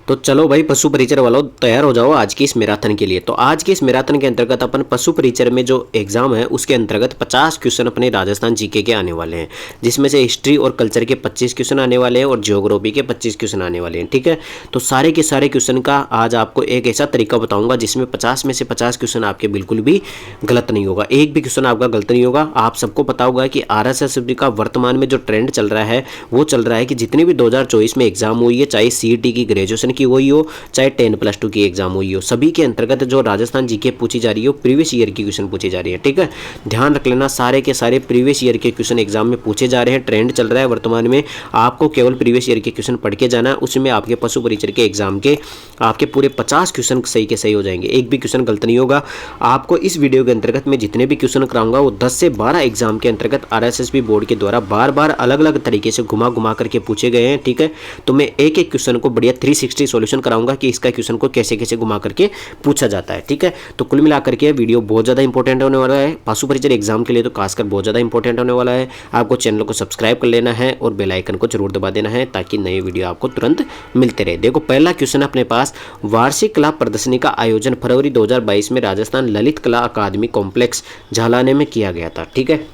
तो चलो भाई पशु परिचर वालों, तैयार हो जाओ आज की इस मैराथन के लिए। तो आज के इस मैराथन के अंतर्गत अपन पशु परिचर में जो एग्जाम है उसके अंतर्गत 50 क्वेश्चन अपने राजस्थान जीके के आने वाले हैं, जिसमें से हिस्ट्री और कल्चर के 25 क्वेश्चन आने वाले हैं और जियोग्राफी के 25 क्वेश्चन आने वाले हैं। ठीक है, तो सारे के सारे क्वेश्चन का आज आपको एक ऐसा तरीका बताऊंगा जिसमें 50 में से 50 क्वेश्चन आपके बिल्कुल भी गलत नहीं होगा, एक भी क्वेश्चन आपका गलत नहीं होगा। आप सबको पता होगा कि RSS का वर्तमान में जो ट्रेंड चल रहा है वो चल रहा है कि जितनी भी 2024 में एग्जाम हुई है, चाहे CET की ग्रेजुएशन की हुई हो, चाहे 10+2 की एग्जाम हुई हो, सभी के अंतर्गत जो राजस्थान जीके पूछी जा रही है प्रीवियस ईयर की क्वेश्चन पूछी जा रही है। ठीक है, ध्यान रख लेना, सारे के सारे प्रीवियस ईयर के क्वेश्चन एग्जाम में पूछे जा रहे हैं। ट्रेंड चल रहा है वर्तमान में, आपको केवल प्रीवियस ईयर के क्वेश्चन पढ़ के जाना है, उसमें आपके पशु परिचर के एग्जाम के आपके पूरे 50 क्वेश्चन सही के सही हो जाएंगे, एक भी क्वेश्चन गलत नहीं होगा। आपको इस वीडियो के अंतर्गत मैं जितने भी क्वेश्चन कराऊंगा वो 10 से 12 एग्जाम के अंतर्गत RSSB बोर्ड के द्वारा बार बार अलग अलग तरीके से घुमा घुमा करके पूछे गए हैं। ठीक है, तो मैं एक एक क्वेश्चन को बढ़िया 360 सॉल्यूशन कराऊंगा कि इसका क्वेश्चन को कैसे कैसे घुमा करके पूछा जाता है। ठीक है, तो कुल मिलाकर के वीडियो बहुत ज़्यादा इंपॉर्टेंट होने वाला है पशु परिचर एग्जाम के लिए, तो खासकर बहुत ज़्यादा इंपॉर्टेंट होने वाला है। आपको चैनल को सब्सक्राइब कर लेना है और बेल आइकन को जरूर दबा देना है ताकि नए वीडियो आपको तुरंत मिलते रहे। देखो पहला क्वेश्चन अपने पास, वार्षिक कला प्रदर्शनी का आयोजन फरवरी 2022 में राजस्थान ललित कला अकादमी कॉम्प्लेक्स झालाने में किया गया था। ठीक है,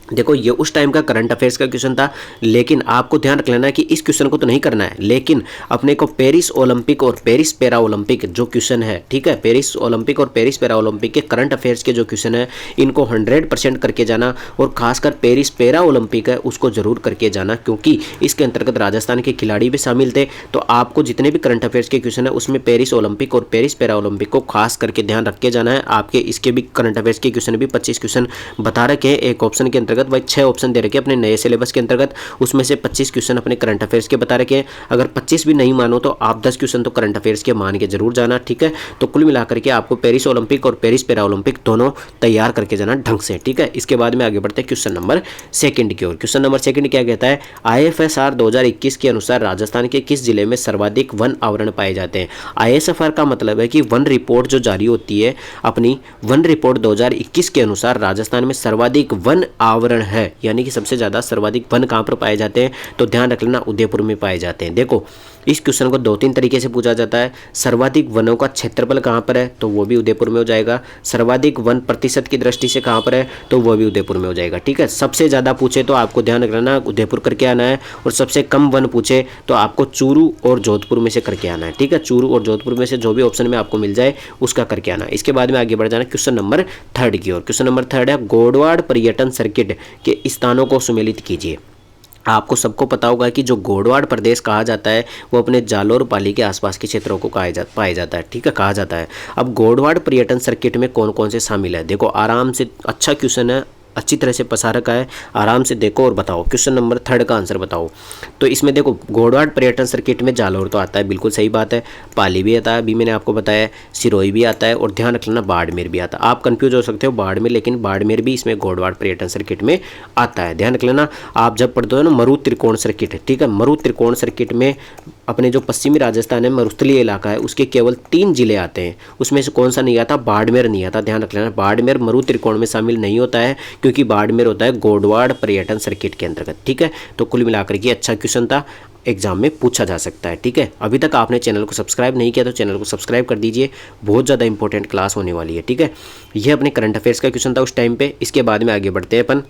देखो ये उस टाइम का करंट अफेयर्स का क्वेश्चन था, लेकिन आपको ध्यान रख लेना है कि इस क्वेश्चन को तो नहीं करना है, लेकिन अपने को पेरिस ओलंपिक और पेरिस पैरा ओलंपिक जो क्वेश्चन है, ठीक है, पेरिस ओलंपिक और पेरिस पैरा ओलंपिक के करंट अफेयर्स के जो क्वेश्चन है इनको 100% करके जाना, और खासकर पेरिस पैरा ओलंपिक है उसको जरूर करके जाना, क्योंकि इसके अंतर्गत राजस्थान के खिलाड़ी भी शामिल थे। तो आपको जितने भी करंट अफेयर्स के क्वेश्चन है उसमें पेरिस ओलंपिक और पेरिस पैरा ओलंपिक को खास करके ध्यान रख के जाना है। आपके इसके भी करंट अफेयर्स के क्वेश्चन भी 25 क्वेश्चन बता रखे हैं, एक ऑप्शन के अंतर्गत भाई 6 ऑप्शन दे रखे हैं अपने नए सिलेबस के अंतर्गत, उसमें से 25 क्वेश्चन अपने करंट अफेयर्स के बता रखे हैं। अगर 25 भी नहीं मानो तो आप 10 क्वेश्चन तो करंट अफेयर्स के मान के जरूर जाना। ठीक है, तो कुल मिलाकर के आपको पेरिस ओलंपिक और पेरिस पैरा ओलंपिक दोनों तैयार करके जाना ढंग से। ठीक है, इसके बाद में आगे बढ़ते हैं क्वेश्चन नंबर 2 की ओर। क्वेश्चन नंबर 2 क्या कहता है, IFSR 2021 के अनुसार राजस्थान के किस जिले में सर्वाधिक वन आवरण पाए जाते हैं। ISFR का मतलब है कि वन रिपोर्ट जो जारी होती है, अपनी वन रिपोर्ट 2021 के अनुसार राजस्थान में सर्वाधिक वन आवरण है, यानी कि सबसे ज़्यादा सर्वाधिक वन कहाँ पर पाए जाते हैं, तो ध्यान रख लेना उदयपुर में पाए जाते हैं। देखो इस क्वेश्चन को 2-3 तरीके से पूछा जाता है। सर्वाधिक वनों का क्षेत्रफल कहाँ पर है, तो वो भी उदयपुर में हो जाएगा। सर्वाधिक वन प्रतिशत की दृष्टि से कहाँ पर है, तो वो भी उदयपुर में हो जाएगा। ठीक है, सबसे ज़्यादा पूछे तो आपको ध्यान रखना उदयपुर करके आना है, और सबसे कम वन पूछे तो आपको चूरू और जोधपुर में से करके आना है। ठीक है, चूरू और जोधपुर में से जो भी ऑप्शन में आपको मिल जाए उसका करके आना। इसके बाद में आगे बढ़ जाना क्वेश्चन नंबर 3 की ओर। क्वेश्चन नंबर 3 है, गोडवाड़ पर्यटन सर्किट के स्थानों को सुमेलित कीजिए। आपको सबको पता होगा कि जो गोडवाड़ प्रदेश कहा जाता है वो अपने जालोर पाली के आसपास के क्षेत्रों को पाया जाता है। ठीक है, कहा जाता है। अब गोडवाड़ पर्यटन सर्किट में कौन कौन से शामिल है, देखो आराम से, अच्छा क्वेश्चन है, अच्छी तरह से पसा रखा है, आराम से देखो और बताओ। क्वेश्चन नंबर 3 का आंसर बताओ। तो इसमें देखो गोडवाड़ पर्यटन सर्किट में जालोर तो आता है, बिल्कुल सही बात है, पाली भी आता है, अभी मैंने आपको बताया, सिरोही भी आता है, और ध्यान रख लेना बाड़मेर भी आता है। आप कंफ्यूज हो सकते हो बाड़मेर, लेकिन बाड़मेर भी इसमें गोडवाड़ पर्यटन सर्किट में आता है। ध्यान रख लेना, आप जब पढ़ते हो ना मरु त्रिकोण सर्किट, ठीक है, मरु त्रिकोण सर्किट में अपने जो पश्चिमी राजस्थान है, मरुस्थलीय इलाका है, उसके केवल 3 जिले आते हैं, उसमें से कौन सा नहीं आता, बाड़मेर नहीं आता। ध्यान रख लेना, बाड़मेर मरु त्रिकोण में शामिल नहीं होता है, क्योंकि बाड़मेर होता है गोडवाड़ पर्यटन सर्किट के अंतर्गत। ठीक है, तो कुल मिलाकर के अच्छा क्वेश्चन था, एग्जाम में पूछा जा सकता है। ठीक है, अभी तक आपने चैनल को सब्सक्राइब नहीं किया तो चैनल को सब्सक्राइब कर दीजिए, बहुत ज़्यादा इंपॉर्टेंट क्लास होने वाली है। ठीक है, यह अपने करंट अफेयर्स का क्वेश्चन था उस टाइम पे। इसके बाद में आगे बढ़ते हैं अपन।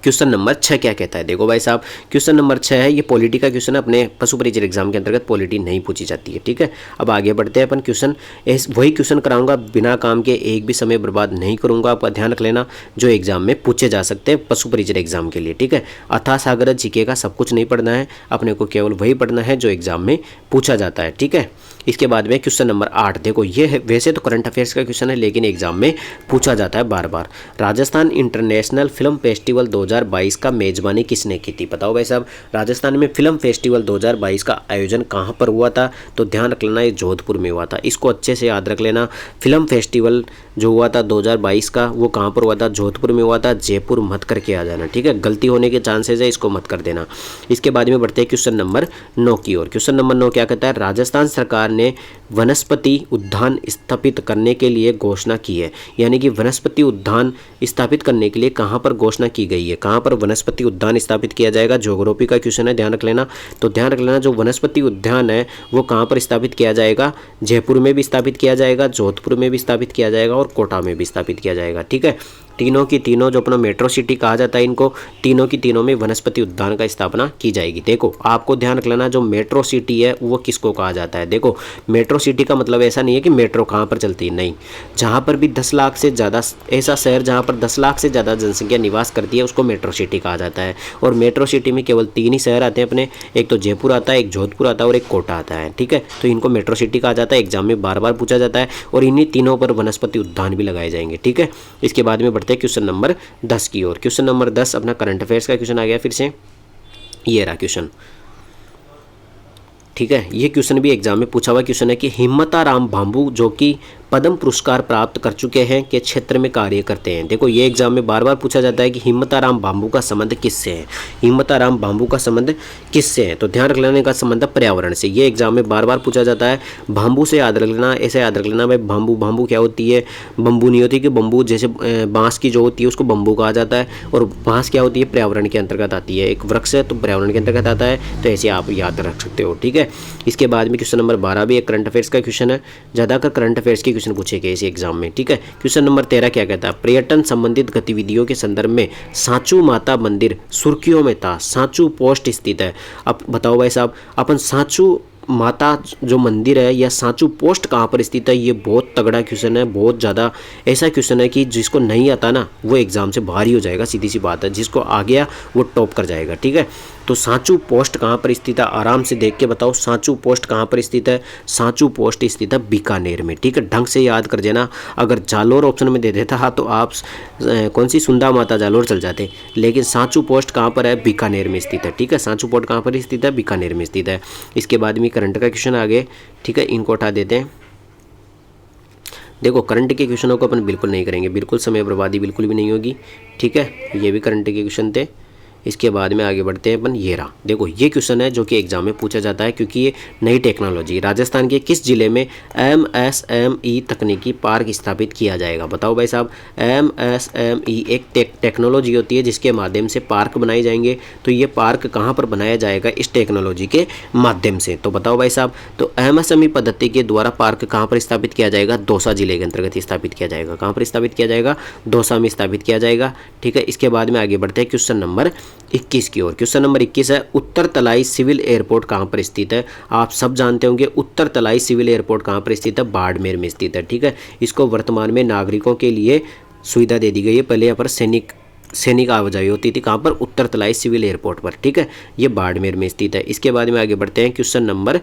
क्वेश्चन नंबर 6 क्या कहता है, देखो भाई साहब, क्वेश्चन नंबर 6 है, ये पॉलिटी का क्वेश्चन है, अपने पशु परिचर एग्जाम के अंतर्गत पॉलिटी नहीं पूछी जाती है। ठीक है, अब आगे बढ़ते हैं अपन। क्वेश्चन वही क्वेश्चन कराऊंगा, बिना काम के एक भी समय बर्बाद नहीं करूंगा, आपका ध्यान रख लेना, जो एग्जाम में पूछे जा सकते हैं पशु परिचर एग्जाम के लिए। ठीक है, अथाह सागर जीके का सब कुछ नहीं पढ़ना है, अपने को केवल वही पढ़ना है जो एग्जाम में पूछा जाता है। ठीक है, इसके बाद में क्वेश्चन नंबर 8, देखो ये है, वैसे तो करंट अफेयर्स का क्वेश्चन है लेकिन एग्जाम में पूछा जाता है बार बार। राजस्थान इंटरनेशनल फिल्म फेस्टिवल 2022 का मेजबानी किसने की थी, बताओ भाई साहब। राजस्थान में फिल्म फेस्टिवल 2022 का आयोजन कहाँ पर हुआ था, तो ध्यान रख लेना ये जोधपुर में हुआ था। इसको अच्छे से याद रख लेना, फिल्म फेस्टिवल जो हुआ था 2022 का, वो कहाँ पर हुआ था? जोधपुर में हुआ था। जयपुर मत करके आ जाना, ठीक है, गलती होने के चांसेस है, इसको मत कर देना। इसके बाद में बढ़ते हैं क्वेश्चन नंबर 9 की ओर। क्वेश्चन नंबर 9 क्या कहता है? राजस्थान सरकार ने वनस्पति उद्यान स्थापित करने के लिए घोषणा की है। यानी कि वनस्पति उद्यान स्थापित करने के लिए कहाँ पर घोषणा की गई है? कहाँ पर वनस्पति उद्यान स्थापित किया जाएगा? ज्योग्राफी का क्वेश्चन है, ध्यान रख लेना। तो ध्यान रख लेना, जो वनस्पति उद्यान है वो कहाँ पर स्थापित किया जाएगा? जयपुर में भी स्थापित किया जाएगा, जोधपुर में भी स्थापित किया जाएगा और कोटा में भी स्थापित किया जाएगा, ठीक है। तीनों की तीनों जो अपना मेट्रो सिटी कहा जाता है इनको, तीनों की तीनों में वनस्पति उद्यान का स्थापना की जाएगी। देखो आपको ध्यान रख लेना, जो मेट्रो सिटी है वो किसको कहा जाता है? देखो मेट्रो सिटी का मतलब ऐसा नहीं है कि मेट्रो कहाँ पर चलती है, नहीं, जहाँ पर भी 10 लाख से ज़्यादा, ऐसा शहर जहाँ पर 10 लाख से ज़्यादा जनसंख्या निवास करती है उसको मेट्रो सिटी कहा जाता है। और मेट्रो सिटी में केवल 3 ही शहर आते हैं अपने, एक तो जयपुर आता है, एक जोधपुर आता है और एक कोटा आता है, ठीक है। तो इनको मेट्रो सिटी कहा जाता है, एग्जाम में बार बार पूछा जाता है और इन्हीं तीनों पर वनस्पति उद्यान भी लगाए जाएंगे, ठीक है। इसके बाद में बढ़ते हैं क्वेश्चन नंबर 10 की ओर। क्वेश्चन नंबर 10 अपना करंट अफेयर्स का क्वेश्चन आ गया फिर से, ये रहा क्वेश्चन, ठीक है। ये क्वेश्चन भी एग्जाम में पूछा हुआ क्वेश्चन है कि हिम्मताराम बांबू जो कि पद्म पुरस्कार प्राप्त कर चुके हैं के क्षेत्र में कार्य करते हैं। देखो ये एग्जाम में बार बार पूछा जाता है कि हिम्मताराम बांबू का संबंध किससे है? हिम्मताराम बांबू का संबंध किससे है? तो ध्यान रख लेने का संबंध पर्यावरण से। ये एग्जाम में बार बार पूछा जाता है। बांबू से याद रख लेना, ऐसे याद रख लेना भाई, बांबू बांबू क्या होती है? बम्बू नहीं होती कि बम्बू जैसे बांस की जो होती है उसको बम्बू कहा जाता है, और बांस क्या होती है? पर्यावरण के अंतर्गत आती है, एक वृक्ष है तो पर्यावरण के अंतर्गत आता है। तो ऐसे आप याद रख सकते हो, ठीक है। इसके बाद में क्वेश्चन नंबर 12 भी एक करंट अफेयर्स का क्वेश्चन है, ज़्यादातर करंट अफेयर्स के क्वेश्चन पूछे गए इसी एग्जाम में, ठीक है। क्वेश्चन नंबर 13 क्या कहता है? पर्यटन संबंधित गतिविधियों के संदर्भ में सांचू माता मंदिर सुर्खियों में था, सांचू पोस्ट स्थित है। अब बताओ भाई साहब, अपन सांचू माता जो मंदिर है या सांचू पोस्ट कहाँ पर स्थित है? ये बहुत तगड़ा क्वेश्चन है, बहुत ज़्यादा ऐसा क्वेश्चन है कि जिसको नहीं आता ना वो एग्जाम से बाहर ही हो जाएगा, सीधी सी बात है। जिसको आ गया वो टॉप कर जाएगा, ठीक है। तो सांचू पोस्ट कहाँ पर स्थित है? आराम से देख के बताओ, सांचू पोस्ट कहाँ पर स्थित है? सांचू पोस्ट स्थित है बीकानेर में, ठीक है। ढंग से याद कर देना। अगर जालोर ऑप्शन में दे देता तो आप कौन सी सुंदा माता जालोर चल जाते, लेकिन सांचू पोस्ट कहाँ पर है? बीकानेर में स्थित है, ठीक है। सांचू पोस्ट कहाँ पर स्थित है? बीकानेर में स्थित है। इसके बाद में करंट का क्वेश्चन आगे, ठीक है, इनको उठा देते हैं। देखो करंट के क्वेश्चनों को अपन बिल्कुल नहीं करेंगे, बिल्कुल समय बर्बादी बिल्कुल भी नहीं होगी, ठीक है। ये भी करंट के क्वेश्चन थे। इसके बाद में आगे बढ़ते हैं अपन, ये रहा। देखो ये क्वेश्चन है जो कि एग्जाम में पूछा जाता है, क्योंकि ये नई टेक्नोलॉजी, राजस्थान के किस जिले में MSME तकनीकी पार्क स्थापित किया जाएगा? बताओ भाई साहब, MSME एक टेक्नोलॉजी होती है जिसके माध्यम से पार्क बनाए जाएंगे। तो ये पार्क कहाँ पर बनाया जाएगा? इस टेक्नोलॉजी के माध्यम से। तो बताओ भाई साहब, तो MSME पद्धति के द्वारा पार्क कहाँ पर स्थापित किया जाएगा? दौसा जिले के अंतर्गत स्थापित किया जाएगा। कहाँ पर स्थापित किया जाएगा? दौसा में स्थापित किया जाएगा, ठीक है। इसके बाद में आगे बढ़ते हैं क्वेश्चन नंबर 21 की ओर। क्वेश्चन नंबर 21 है, उत्तर तलाई सिविल एयरपोर्ट कहाँ पर स्थित है? आप सब जानते होंगे उत्तर तलाई सिविल एयरपोर्ट कहाँ पर स्थित है? बाड़मेर में स्थित है, ठीक है। इसको वर्तमान में नागरिकों के लिए सुविधा दे दी गई है। पहले यहाँ पर सैनिक आवाजाही होती थी, कहाँ पर? उत्तर तलाई सिविल एयरपोर्ट पर, ठीक है। ये बाड़मेर में स्थित है। इसके बाद में आगे बढ़ते हैं क्वेश्चन नंबर,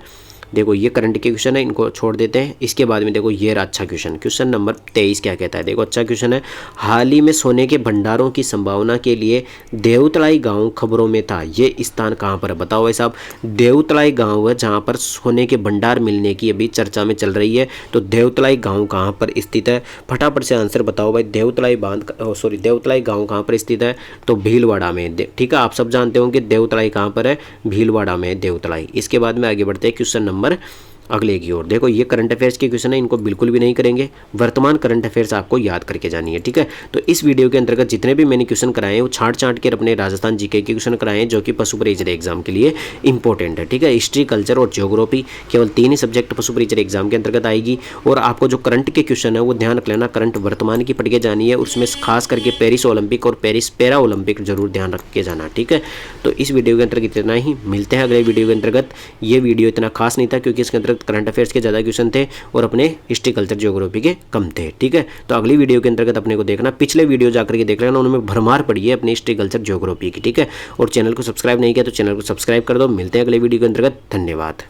देखो ये करंट के क्वेश्चन है, इनको छोड़ देते हैं। इसके बाद में देखो ये अच्छा क्वेश्चन, क्वेश्चन नंबर 23 क्या कहता है? देखो अच्छा क्वेश्चन है, हाल ही में सोने के भंडारों की संभावना के लिए देवतलाई गांव खबरों में था, ये स्थान कहाँ पर है? बताओ भाई साहब, देवतलाई गांव है जहाँ पर सोने के भंडार मिलने की अभी चर्चा में चल रही है। तो देवतलाई गाँव कहाँ पर स्थित है? फटाफट से आंसर बताओ भाई। देवतलाई गाँव कहाँ पर स्थित है? तो भीलवाड़ा में, ठीक है। आप सब जानते होंगे देवतलाई कहाँ पर है? भीलवाड़ा में देवतलाई। इसके बाद में आगे बढ़ते हैं क्वेश्चन नंबर अगले की ओर। देखो ये करंट अफेयर्स के क्वेश्चन है, इनको बिल्कुल भी नहीं करेंगे, वर्तमान करंट अफेयर्स आपको याद करके जानी है, ठीक है। तो इस वीडियो के अंतर्गत जितने भी मैंने क्वेश्चन कराए हैं वो छांट के अपने राजस्थान जीके के क्वेश्चन कराए हैं जो कि पशु परिचर एग्जाम के लिए इंपॉर्टेंट है, ठीक है। हिस्ट्री, कल्चर और ज्योग्राफी केवल 3 ही सब्जेक्ट पशु परिचर एग्जाम के अंतर्गत आएगी। और आपको जो करंट के क्वेश्चन है वो ध्यान रख लेना, करंट वर्तमान की पढ़ के जानी है, उसमें खास करके पेरिस ओलंपिक और पेरिस पैरा ओलंपिक जरूर ध्यान रख के जाना, ठीक है। तो इस वीडियो के अंतर्गत इतना ही, मिलते हैं अगले वीडियो के अंतर्गत। ये वीडियो इतना खास नहीं था क्योंकि इसके अंतर्गत करंट अफेयर्स के ज़्यादा क्वेश्चन थे और अपने हिस्ट्री, कल्चर, ज्योग्राफी के कम थे, ठीक है। तो अगली वीडियो के अंतर्गत अपने को देखना, पिछले वीडियो जाकर के देख लेना, उनमें भरमार पड़ी है अपनी हिस्ट्री, कल्चर, ज्योग्राफी की, ठीक है। और चैनल को सब्सक्राइब नहीं किया तो चैनल को सब्सक्राइब कर दो। मिलते हैं अगले वीडियो के अंतर्गत, धन्यवाद।